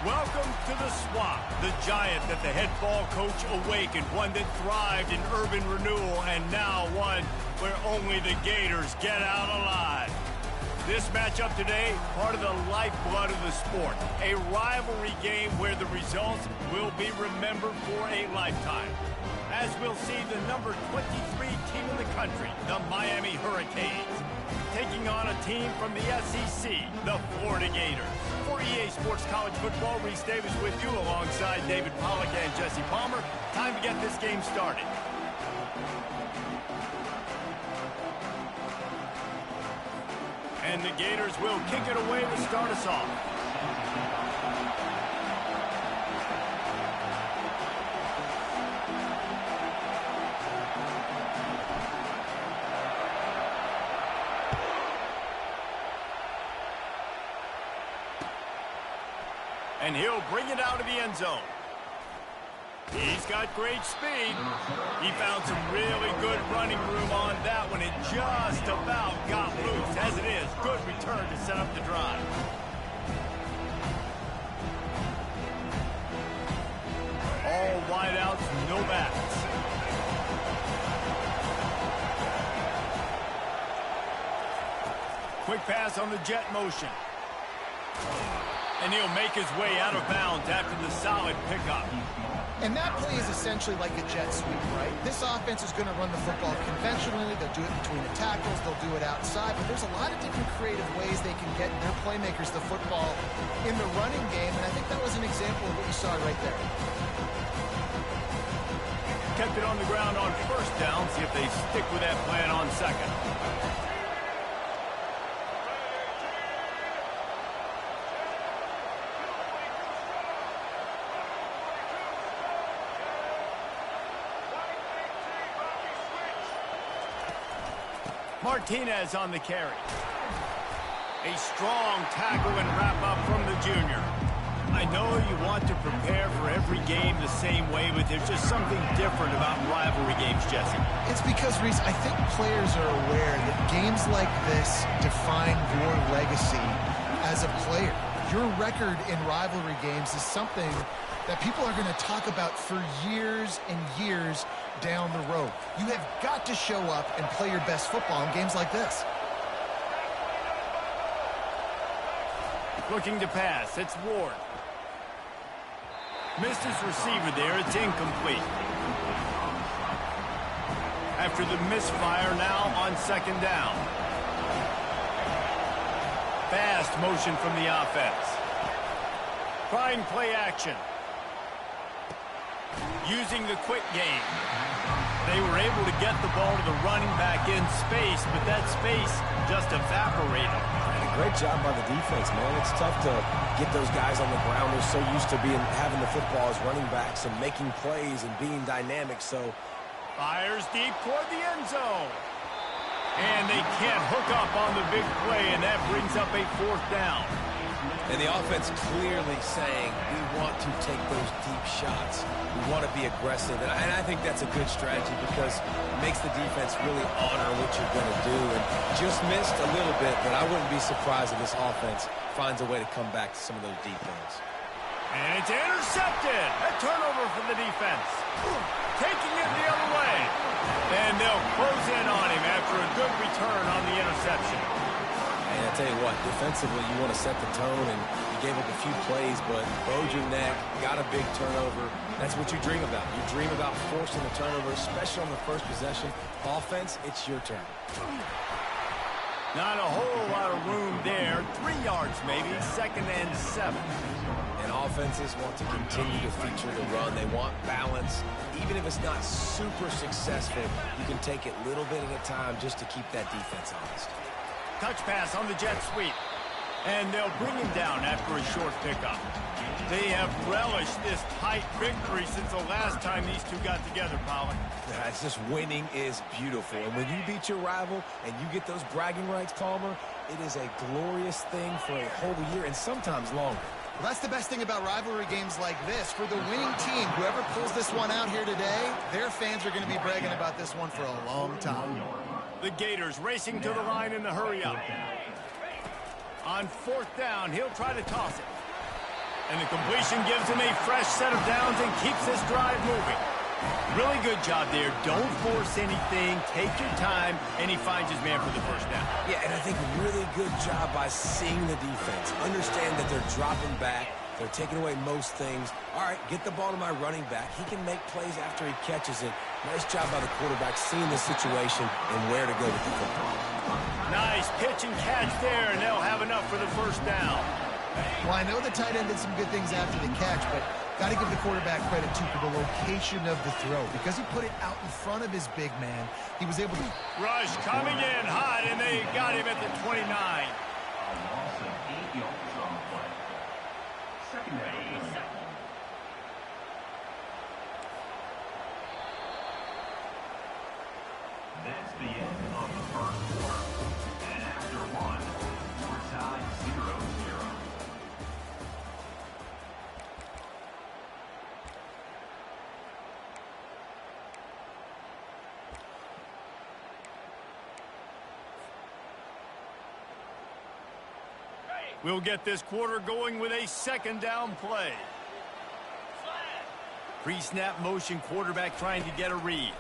Welcome to the Swamp, the giant that the head ball coach awakened, one that thrived in urban renewal, and now one where only the Gators get out alive. This matchup today, part of the lifeblood of the sport, a rivalry game where the results will be remembered for a lifetime. As we'll see the number 23 team in the country, the Miami Hurricanes, taking on a team from the SEC, the Florida Gators. For EA Sports College Football, Reese Davis with you alongside David Pollack and Jesse Palmer. Time to get this game started. And the Gators will kick it away to start us off. And he'll bring it out of the end zone. He's got great speed. He found some really good running room on that one. It just about got loose. As it is, good return to set up the drive. All wideouts, no backs. Quick pass on the jet motion. And he'll make his way out of bounds after the solid pickup. And that play is essentially like a jet sweep, right? This offense is going to run the football conventionally. They'll do it between the tackles. They'll do it outside. But there's a lot of different creative ways they can get their playmakers the football in the running game. And I think that was an example of what you saw right there. Kept it on the ground on first down. See if they stick with that plan on second. Martinez on the carry. A strong tackle and wrap-up from the junior. I know you want to prepare for every game the same way, but there's just something different about rivalry games, Jesse. It's because, Reese, I think players are aware that games like this define your legacy as a player. Your record in rivalry games is something that people are going to talk about for years and years down the road. You have got to show up and play your best football in games like this. Looking to pass, it's Ward. Missed his receiver there, it's incomplete. After the misfire, now on second down. Fast motion from the offense. Trying play action. Using the quick game. They were able to get the ball to the running back in space, but that space just evaporated. And a great job by the defense, man. It's tough to get those guys on the ground. They're so used to having the football as running backs and making plays and being dynamic. So fires deep toward the end zone. And they can't hook up on the big play, and that brings up a fourth down. And the offense clearly saying, we want to take those deep shots. We want to be aggressive. And I think that's a good strategy because it makes the defense really honor what you're going to do. And just missed a little bit, but I wouldn't be surprised if this offense finds a way to come back to some of those deep things. And it's intercepted. A turnover for the defense. Taking it the other way. And they'll close in on him after a good return on the interception. And I tell you what, defensively, you want to set the tone, and you gave up a few plays, but bowed your neck, got a big turnover. That's what you dream about. You dream about forcing a turnover, especially on the first possession. Offense, it's your turn. Not a whole lot of room there. 3 yards maybe, 2nd and 7. And offenses want to continue to feature the run. They want balance. Even if it's not super successful, you can take it little bit at a time just to keep that defense honest. Touch pass on the jet sweep. And they'll bring him down after a short pickup. They have relished this tight victory since the last time these two got together, Pollack. Yeah, it's just winning is beautiful. And when you beat your rival and you get those bragging rights, Palmer, it is a glorious thing for a whole year and sometimes longer. Well, that's the best thing about rivalry games like this. For the winning team, whoever pulls this one out here today, their fans are going to be bragging about this one for a long time. The Gators racing to the line in the hurry-up. On 4th down, he'll try to toss it. And the completion gives him a fresh set of downs and keeps this drive moving. Really good job there. Don't force anything. Take your time, and he finds his man for the first down. Yeah, and I think really good job by seeing the defense. Understand that they're dropping back. They're taking away most things. All right, get the ball to my running back. He can make plays after he catches it. Nice job by the quarterback seeing the situation and where to go with the football. Nice pitch and catch there, and they'll have enough for the first down. Well, I know the tight end did some good things after the catch, but got to give the quarterback credit, too, for the location of the throw. Because he put it out in front of his big man, he was able to... Rush coming in hot, and they got him at the 29. That's the end of the first quarter. And after one, we're tied 0-0. We'll get this quarter going with a second down play. Pre-snap motion, quarterback trying to get a read.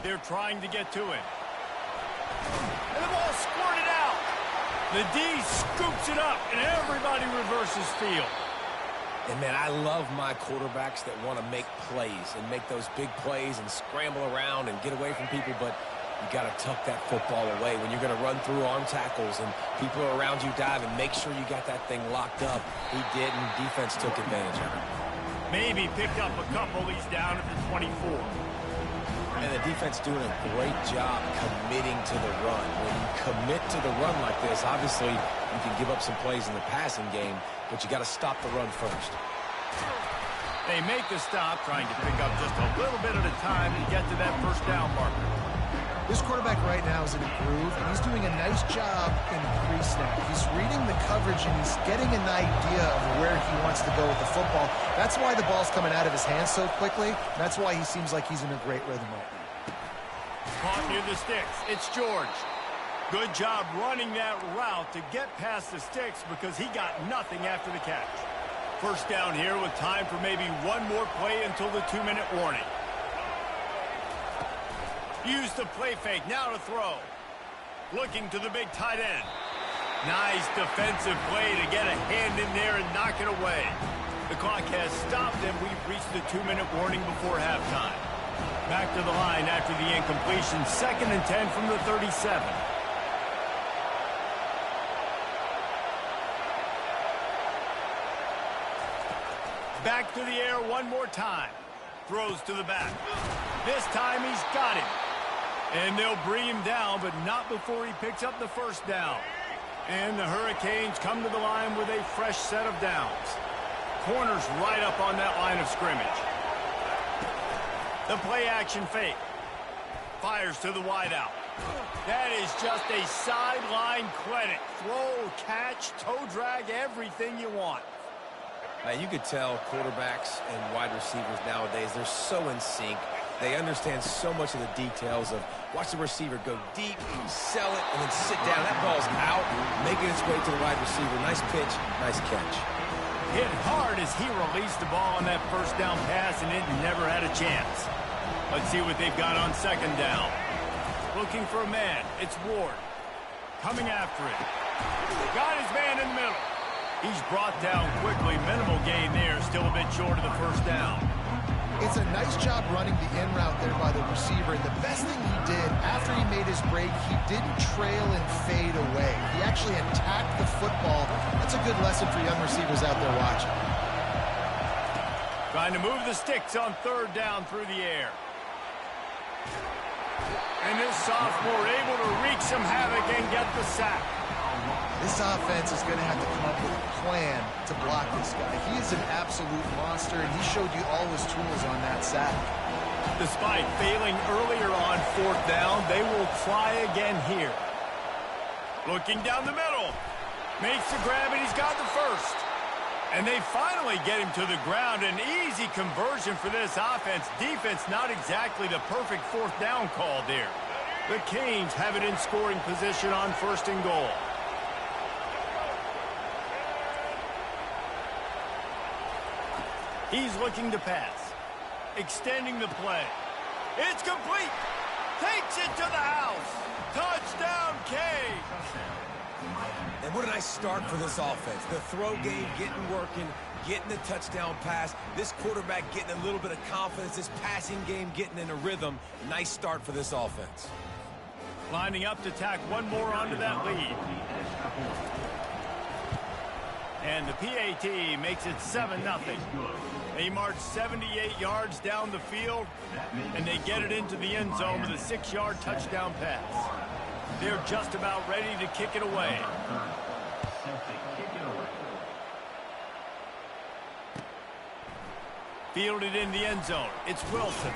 They're trying to get to him. And the ball squirted out. The D scoops it up, and everybody reverses field. And, man, I love my quarterbacks that want to make plays and make those big plays and scramble around and get away from people, but you got to tuck that football away when you're going to run through arm tackles and people are around you diving. Make sure you got that thing locked up. He didn't. Defense took advantage of it. Maybe picked up a couple. He's down at the 24. And the defense doing a great job committing to the run. When you commit to the run like this, obviously you can give up some plays in the passing game, but you got to stop the run first. They make the stop, trying to pick up just a little bit at a time to get to that first down marker. This quarterback right now is in a groove, and he's doing a nice job in pre-snap. He's reading the coverage, and he's getting an idea of where he wants to go with the football. That's why the ball's coming out of his hands so quickly. That's why he seems like he's in a great rhythm right now. Caught near the sticks. It's George. Good job running that route to get past the sticks because he got nothing after the catch. First down here with time for maybe one more play until the 2-minute warning. Use the play fake, now to throw. Looking to the big tight end. Nice defensive play to get a hand in there and knock it away. The clock has stopped and we've reached the 2-minute warning before halftime. Back to the line after the incompletion. 2nd and 10 from the 37. Back to the air one more time. Throws to the back. This time he's got him. And they'll bring him down, but not before he picks up the first down. And the Hurricanes come to the line with a fresh set of downs. Corners right up on that line of scrimmage. The play-action fake. Fires to the wideout. That is just a sideline credit. Throw, catch, toe drag, everything you want. Now, you could tell quarterbacks and wide receivers nowadays, they're so in sync. They understand so much of the details of watch the receiver go deep, sell it, and then sit down. That ball's out, making its way to the wide receiver. Nice pitch, nice catch. Hit hard as he released the ball on that first down pass, and it never had a chance. Let's see what they've got on 2nd down. Looking for a man. It's Ward. Coming after it. Got his man in the middle. He's brought down quickly. Minimal gain there. Still a bit short of the first down. It's a nice job running the in route there by the receiver. And the best thing he did after he made his break, he didn't trail and fade away. He actually attacked the football. That's a good lesson for young receivers out there watching. Trying to move the sticks on 3rd down through the air. And this sophomore able to wreak some havoc and get the sack. This offense is going to have to come up with a plan to block this guy. He is an absolute monster, and he showed you all his tools on that sack. Despite failing earlier on 4th down, they will try again here. Looking down the middle. Makes the grab, and he's got the first. And they finally get him to the ground. An easy conversion for this offense. Defense not exactly the perfect 4th down call there. The Canes have it in scoring position on 1st and goal. He's looking to pass. Extending the play. It's complete. Takes it to the house. Touchdown, K. And what a nice start for this offense. The throw game getting working, getting the touchdown pass. This quarterback getting a little bit of confidence. This passing game getting in a rhythm. Nice start for this offense. Lining up to tack one more onto that lead. And the PAT makes it 7-0. They march 78 yards down the field, and they get it into the end zone with a 6-yard touchdown pass. They're just about ready to kick it away. Fielded in the end zone. It's Wilson.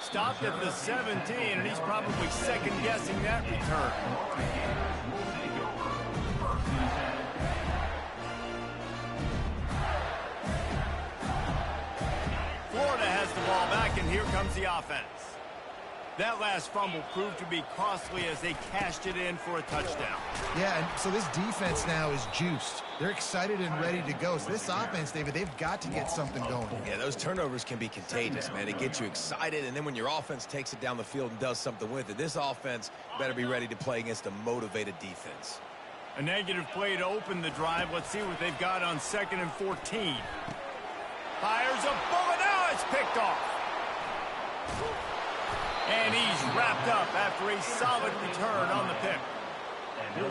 Stopped at the 17, and he's probably second-guessing that return. Florida has the ball back, and here comes the offense. That last fumble proved to be costly as they cashed it in for a touchdown. Yeah, and so this defense now is juiced. They're excited and ready to go. So this offense, David, they've got to get something going. Yeah, those turnovers can be contagious, man. It gets you excited, and then when your offense takes it down the field and does something with it, this offense better be ready to play against a motivated defense. A negative play to open the drive. Let's see what they've got on 2nd and 14. Fires a bullet. Now it's picked off. And he's wrapped up after a solid return on the pick.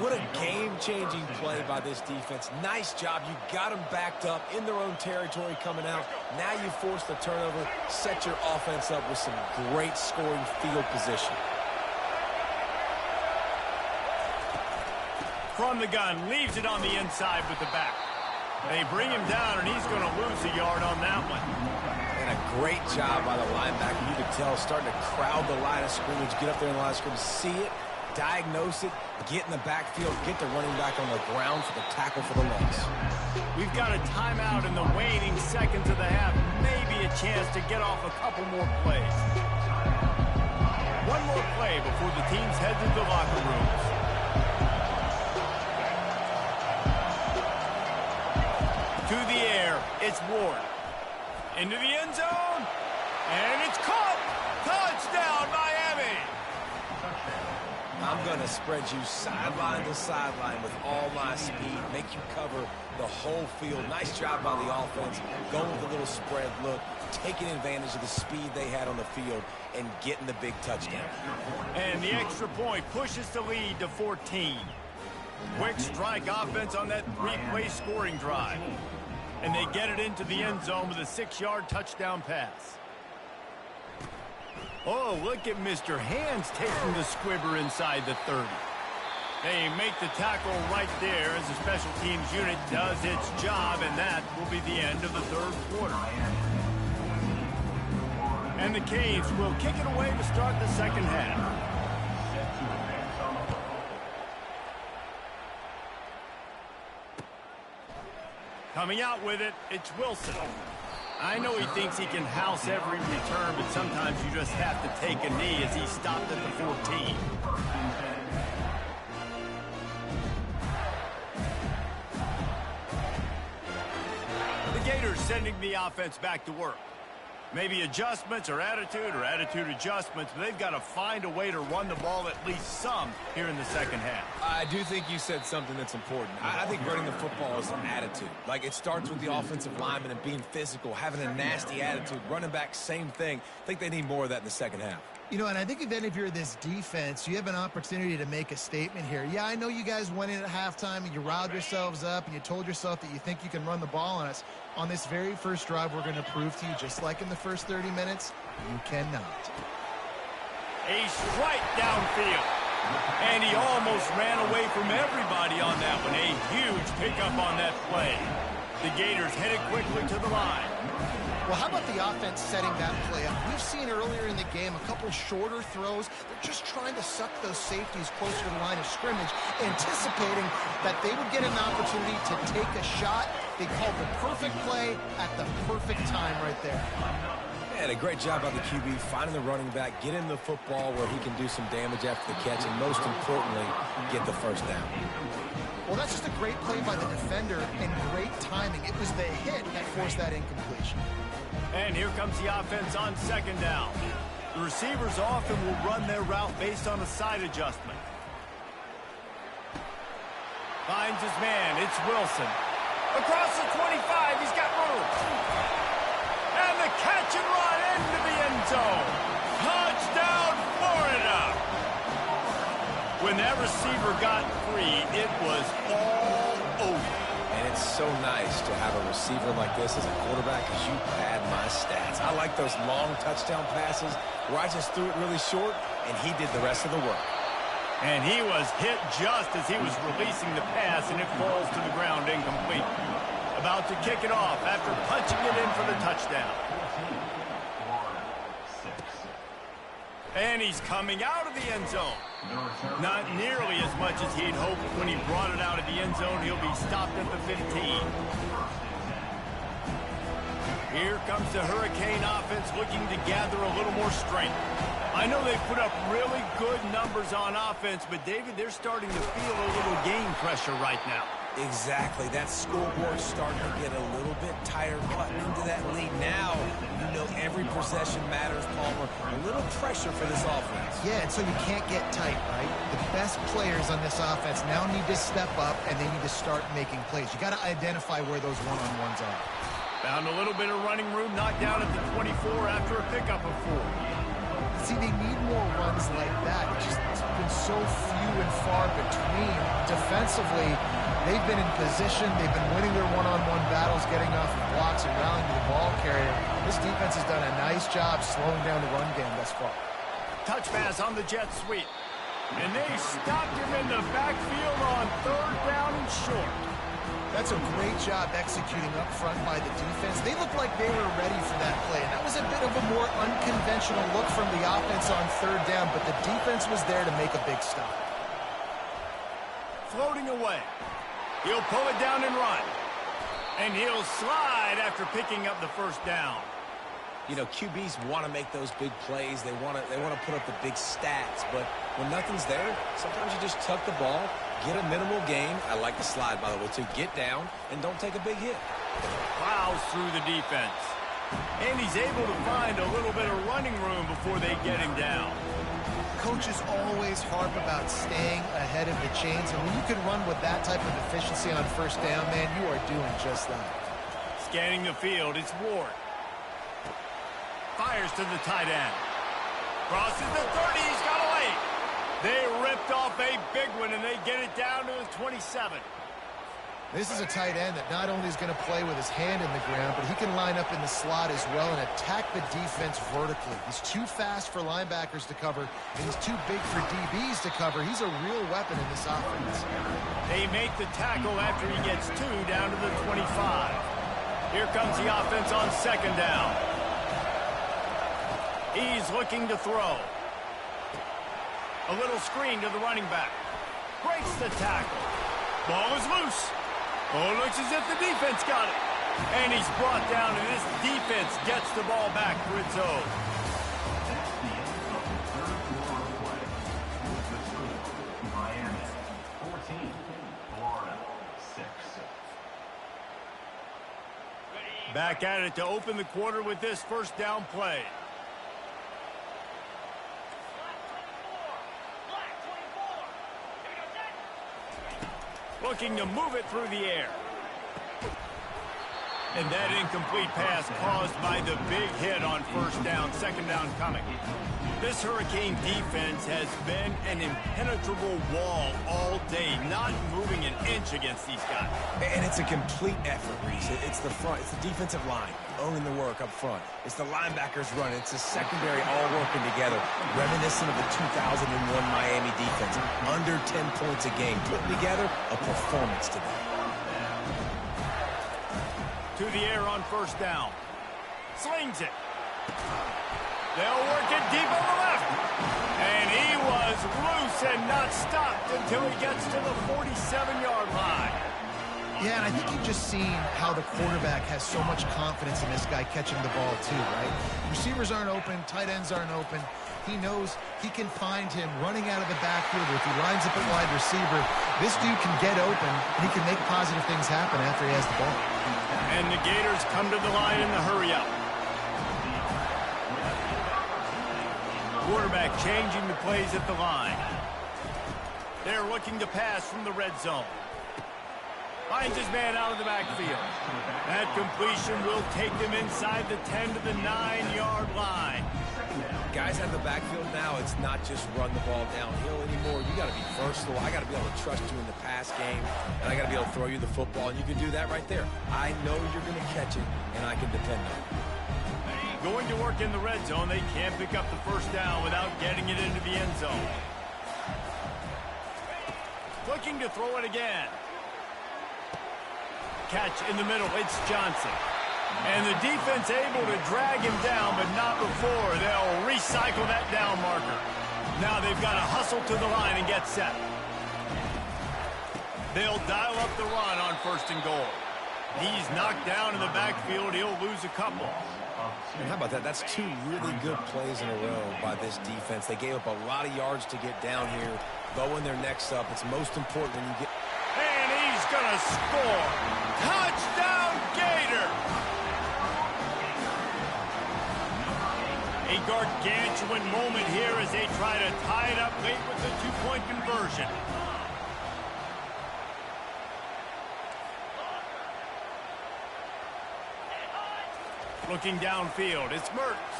What a game-changing play by this defense. Nice job. You got them backed up in their own territory coming out. Now you force the turnover, set your offense up with some great scoring field position. From the gun, leaves it on the inside with the back. They bring him down, and he's going to lose a yard on that one. And a great job by the linebacker. You could tell, starting to crowd the line of scrimmage, get up there in the line of scrimmage, see it, diagnose it, get in the backfield, get the running back on the ground for the tackle for the loss. We've got a timeout in the waning seconds of the half. Maybe a chance to get off a couple more plays. One more play before the teams head to the locker rooms. To the air, it's Ward. Into the end zone, and it's caught. Touchdown, Miami. I'm going to spread you sideline to sideline with all my speed, make you cover the whole field. Nice job by the offense, going with a little spread look, taking advantage of the speed they had on the field, and getting the big touchdown. And the extra point pushes the lead to 14. Quick strike offense on that 3-play scoring drive. And they get it into the end zone with a 6-yard touchdown pass. Oh, look at Mr. Hands taking the squibber inside the 30. They make the tackle right there as the special teams unit does its job, and that will be the end of the third quarter. And the Canes will kick it away to start the second half. Coming out with it, it's Wilson. I know he thinks he can house every return, but sometimes you just have to take a knee as he stopped at the 14. The Gators sending the offense back to work. Maybe adjustments or attitude adjustments, but they've got to find a way to run the ball at least some here in the second half. I do think you said something that's important. I think running the football is an attitude. Like, it starts with the offensive lineman and being physical, having a nasty attitude. Running back, same thing. I think they need more of that in the second half. You know, and I think then if you're this defense, you have an opportunity to make a statement here. Yeah, I know you guys went in at halftime and you riled yourselves up and you told yourself that you think you can run the ball on us. On this very first drive, we're going to prove to you, just like in the first 30 minutes, you cannot. A strike downfield. And he almost ran away from everybody on that one. A huge pickup on that play. The Gators headed quickly to the line. Well, how about the offense setting that play up? We've seen earlier in the game a couple shorter throws. They're just trying to suck those safeties closer to the line of scrimmage, anticipating that they would get an opportunity to take a shot. They called the perfect play at the perfect time right there. And a great job by the QB, finding the running back, getting the football where he can do some damage after the catch, and most importantly, get the first down. Well, that's just a great play by the defender and great timing. It was the hit that forced that incompletion. And here comes the offense on second down. The receivers often will run their route based on a side adjustment. Finds his man. It's Wilson. Across the 25. He's got room. And the catch and run into the end zone. Touchdown, Florida. When that receiver got free, it was all over. And it's so nice to have a receiver like this as a quarterback because you pad my stats. I like those long touchdown passes where I just threw it really short and he did the rest of the work. And he was hit just as he was releasing the pass, and it falls to the ground incomplete. About to kick it off after punching it in for the touchdown. And he's coming out of the end zone. Not nearly as much as he'd hoped when he brought it out of the end zone. He'll be stopped at the 15. Here comes the Hurricane offense looking to gather a little more strength. I know they put up really good numbers on offense, but, David, they're starting to feel a little game pressure right now. Exactly. That scoreboard's starting to get a little bit tired cutting into that lead. Now, you know every possession matters, Palmer. A little pressure for this offense. Yeah, and so you can't get tight, right? The best players on this offense now need to step up, and they need to start making plays. You got to identify where those one-on-ones are. Found a little bit of running room, knocked down at the 24 after a pickup of 4. See, they need more runs like that. It's been so few and far between. Defensively, they've been in position. They've been winning their one-on-one battles, getting off the blocks and rallying to the ball carrier. This defense has done a nice job slowing down the run game thus far. Touch pass on the jet sweep. And they stopped him in the backfield on 3rd down and short. That's a great job executing up front by the defense. They looked like they were ready for that play, and that was a bit of a more unconventional look from the offense on 3rd down, but the defense was there to make a big stop. Floating away. He'll pull it down and run. And he'll slide after picking up the 1st down. You know, QBs want to make those big plays. They want to put up the big stats, but when nothing's there, sometimes you just tuck the ball, get a minimal gain. I like the slide, by the way, to get down and don't take a big hit. Plows through the defense. And he's able to find a little bit of running room before they get him down. Coaches always harp about staying ahead of the chains, and when you can run with that type of efficiency on 1st down, man, you are doing just that. Scanning the field, it's Ward. Fires to the tight end. Crosses the 30, he's got a lane. They ripped off a big one, and they get it down to the 27. This is a tight end that not only is going to play with his hand in the ground, but he can line up in the slot as well and attack the defense vertically. He's too fast for linebackers to cover, and he's too big for DBs to cover. He's a real weapon in this offense. They make the tackle after he gets 2 down to the 25. Here comes the offense on 2nd down. He's looking to throw. A little screen to the running back. Breaks the tackle. Ball is loose. Oh, looks as if the defense got it. And he's brought down, and this defense gets the ball back for its own. That's the end of the 3rd quarter of play. With the score, Miami 14, Florida 6. Back at it to open the quarter with this 1st down play. Looking to move it through the air. And that incomplete pass caused by the big hit on 1st down, 2nd down coming. This Hurricane defense has been an impenetrable wall all day, not moving an inch against these guys. And it's a complete effort, Reese. It's the front. It's the defensive line owning the work up front. It's the linebackers running. It's the secondary all working together, reminiscent of the 2001 Miami defense. Under 10 points a game, putting together a performance today. To the air on 1st down. Slings it. They'll work it deep on the left. And he was loose and not stopped until he gets to the 47-yard line. Yeah, and I think you've just seen how the quarterback has so much confidence in this guy catching the ball too, right? Receivers aren't open, tight ends aren't open. He knows he can find him running out of the backfield. If he lines up at wide receiver, this dude can get open, and he can make positive things happen after he has the ball. And the Gators come to the line in the hurry-up. Quarterback changing the plays at the line. They're looking to pass from the red zone. Finds his man out of the backfield. That completion will take them inside the 10 to the 9-yard line. Guys out of the backfield now, it's not just run the ball downhill anymore. You got to be versatile. I got to be able to trust you in the pass game, and I got to be able to throw you the football, and you can do that right there. I know you're going to catch it, and I can depend on it. Going to work in the red zone. They can't pick up the first down without getting it into the end zone. Looking to throw it again. Catch in the middle. It's Johnson. And the defense able to drag him down, but not before. They'll recycle that down marker. Now they've got to hustle to the line and get set. They'll dial up the run on 1st and goal. He's knocked down in the backfield. He'll lose a couple. And how about that? That's 2 really good plays in a row by this defense. They gave up a lot of yards to get down here. Though when they're next up, it's most important when you get... And he's going to score. Touchdown, Gator! A gargantuan moment here as they try to tie it up late with the 2-point conversion. Looking downfield, it's Mertz.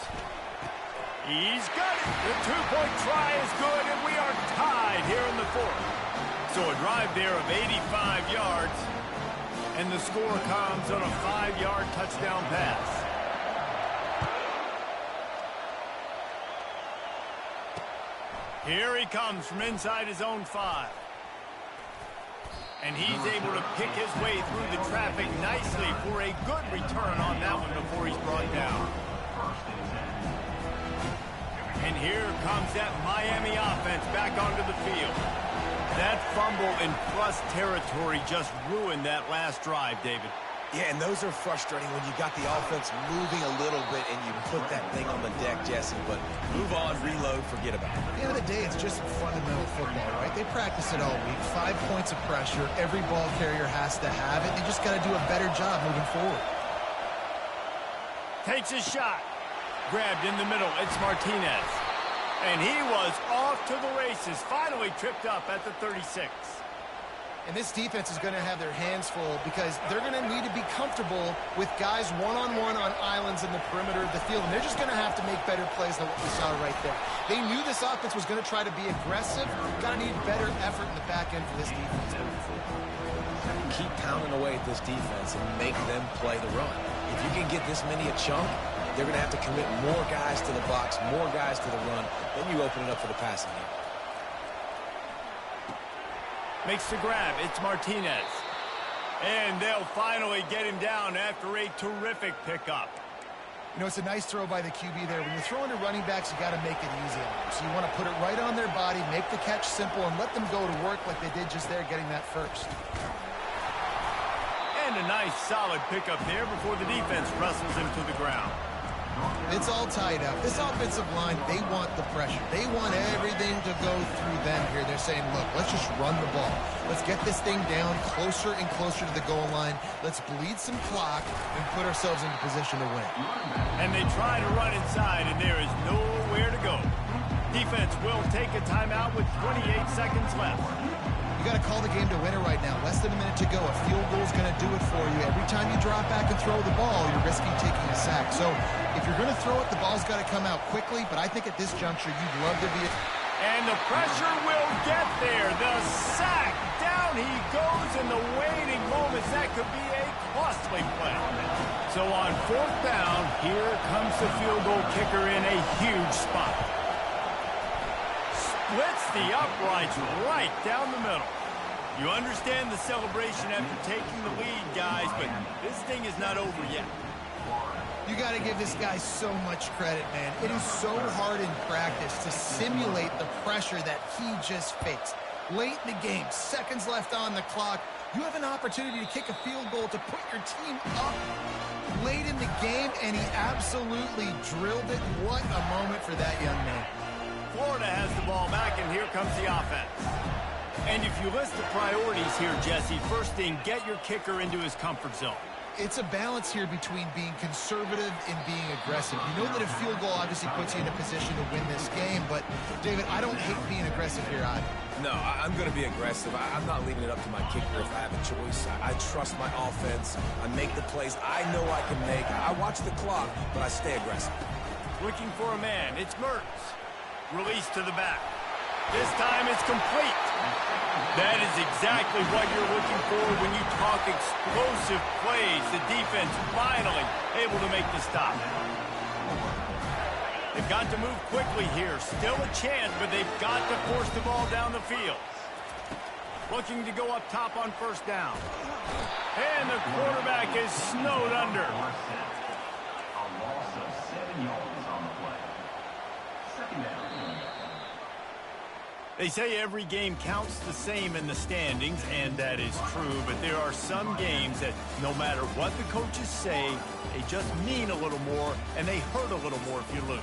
He's got it. The 2-point try is good, and we are tied here in the 4th. So a drive there of 85 yards, and the score comes on a 5-yard touchdown pass. Here he comes from inside his own 5. And he's able to pick his way through the traffic nicely for a good return on that one before he's brought down. And here comes that Miami offense back onto the field. That fumble in plus territory just ruined that last drive, David. Yeah, and those are frustrating when you got the offense moving a little bit and you put that thing on the deck, Jesse. But move on, reload, forget about it. At the end of the day, it's just fundamental football, right? They practice it all week. 5 points of pressure. Every ball carrier has to have it. They just got to do a better job moving forward. Takes a shot. Grabbed in the middle. It's Martinez. And he was off to the races. Finally tripped up at the 36. And this defense is going to have their hands full because they're going to need to be comfortable with guys one-on-one on islands in the perimeter of the field. And they're just going to have to make better plays than what we saw right there. They knew this offense was going to try to be aggressive. Got to need better effort in the back end for this defense moving forward. Keep pounding away at this defense and make them play the run. If you can get this many a chunk, they're going to have to commit more guys to the box, more guys to the run. Then you open it up for the passing game. Makes the grab. It's Martinez. And they'll finally get him down after a terrific pickup. You know, it's a nice throw by the QB there. When you're throwing to running backs, you got to make it easy on them. So you want to put it right on their body, make the catch simple, and let them go to work like they did just there, getting that first. And a nice, solid pickup there before the defense wrestles him to the ground. It's all tied up. This offensive line, they want the pressure. They want everything to go through them here. They're saying, look, let's just run the ball. Let's get this thing down closer and closer to the goal line. Let's bleed some clock and put ourselves into position to win. And they try to run inside, and there is nowhere to go. Defense will take a timeout with 28 seconds left. You got to call the game to win it right now. Less than a minute to go. A field goal is going to do it for you. Every time you drop back and throw the ball, you're risking taking a sack. So if you're going to throw it, the ball's got to come out quickly. But I think at this juncture, you'd love to be... And the pressure will get there. The sack. Down he goes in the waiting moments. That could be a costly play. So on 4th down, here comes the field goal kicker in a huge spot. Splits the uprights right down the middle. You understand the celebration after taking the lead, guys, but this thing is not over yet. You got to give this guy so much credit, man. It is so hard in practice to simulate the pressure that he just faced. Late in the game, seconds left on the clock, You have an opportunity to kick a field goal to put your team up late in the game, and he absolutely drilled it. What a moment for that young man. Florida has the ball back, and here comes the offense. And if you list the priorities here, Jesse, first thing, get your kicker into his comfort zone. It's a balance here between being conservative and being aggressive. You know that a field goal obviously puts you in a position to win this game, but, David, I don't hate being aggressive here either. No, I'm going to be aggressive. I'm not leaving it up to my kicker if I have a choice. I trust my offense. I make the plays I know I can make. I watch the clock, but I stay aggressive. Looking for a man. It's Mertz. Release to the back. This time it's complete. That is exactly what you're looking for when you talk explosive plays. The defense finally able to make the stop. They've got to move quickly here. Still a chance, but they've got to force the ball down the field. Looking to go up top on first down. And the quarterback is snowed under. A loss of 7 yards on the play. Second down. They say every game counts the same in the standings, and that is true, but there are some games that no matter what the coaches say, they just mean a little more, and they hurt a little more if you lose.